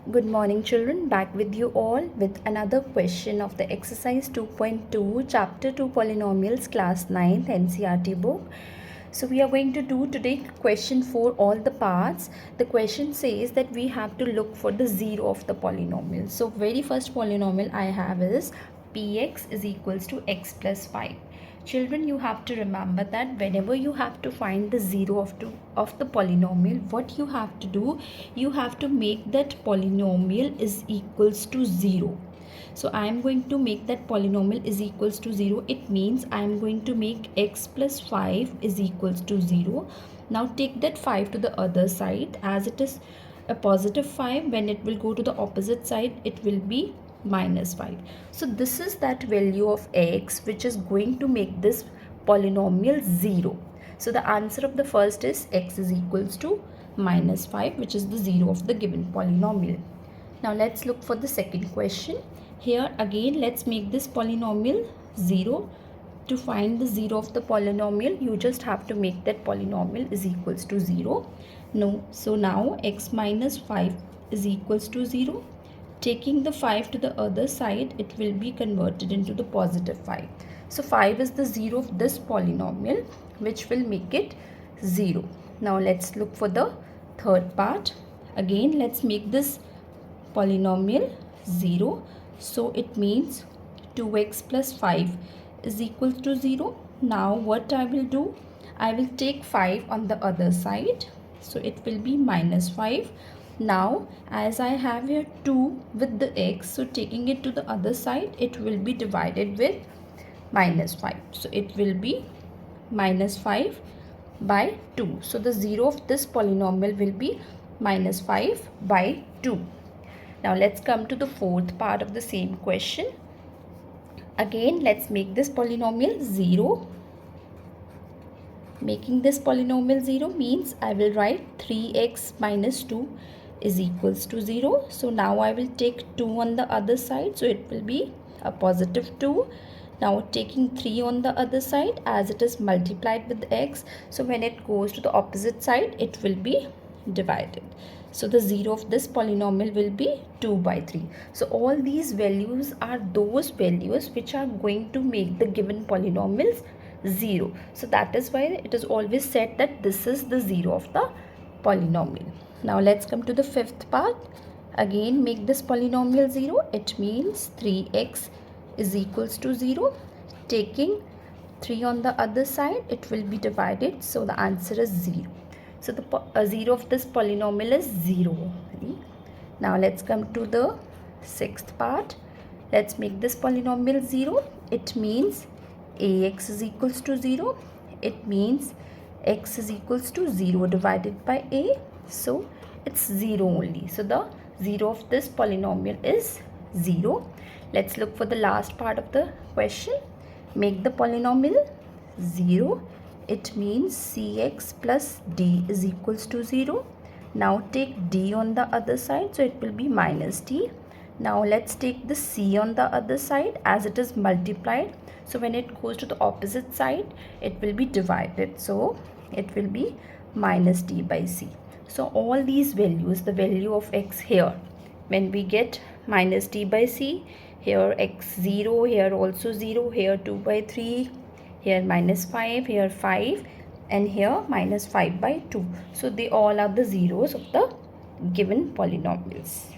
Good morning children, back with you all with another question of the exercise 2.2 chapter 2 polynomials class 9th NCERT book. So we are going to do today question for all the parts. The question says that we have to look for the zero of the polynomial. So very first polynomial I have is px is equals to x plus 5. Children, you have to remember that whenever you have to find the zero of the polynomial, what you have to do, you have to make that polynomial is equals to 0. So I am going to make that polynomial is equals to 0. It means I am going to make x plus 5 is equals to 0. Now take that 5 to the other side. As it is a positive 5, when it will go to the opposite side, it will be minus 5. So this is that value of x which is going to make this polynomial 0. So the answer of the first is x is equals to minus 5, which is the 0 of the given polynomial. Now let's look for the second question. Here again let's make this polynomial 0. To find the 0 of the polynomial, you just have to make that polynomial is equals to 0. No, so now x minus 5 is equals to 0. Taking the 5 to the other side, it will be converted into the positive 5. So 5 is the 0 of this polynomial, which will make it 0. Now let's look for the third part. Again, let's make this polynomial 0. So it means 2x plus 5 is equal to 0. Now what I will do, I will take 5 on the other side. So it will be minus 5. Now as I have here 2 with the x, so taking it to the other side, it will be divided with minus 5. So it will be minus 5 by 2. So the 0 of this polynomial will be minus 5 by 2. Now let's come to the fourth part of the same question. Again, let's make this polynomial 0. Making this polynomial 0 means I will write 3x minus 2 is equals to 0. So now I will take 2 on the other side. So it will be a positive 2. Now taking 3 on the other side, as it is multiplied with x. So when it goes to the opposite side, it will be divided. So the 0 of this polynomial will be 2 by 3. So all these values are those values which are going to make the given polynomials 0. So that is why it is always said that this is the 0 of the polynomial. Now let's come to the fifth part. Again, make this polynomial 0. It means 3x is equals to 0. Taking 3 on the other side, it will be divided. So the answer is 0. So the 0 of this polynomial is 0. Now let's come to the sixth part. Let's make this polynomial 0. It means ax is equals to 0. It means x is equals to 0 divided by a. So it's 0 only. So the 0 of this polynomial is 0. Let's look for the last part of the question. Make the polynomial 0. It means cx plus d is equals to 0. Now take d on the other side. So it will be minus d. Now let's take the c on the other side, as it is multiplied. So when it goes to the opposite side, it will be divided. So it will be minus d by c. So all these values, the value of x here, when we get minus d by c, here x 0, here also 0, here 2 by 3, here minus 5, here 5, and here minus 5 by 2. So they all are the zeros of the given polynomials.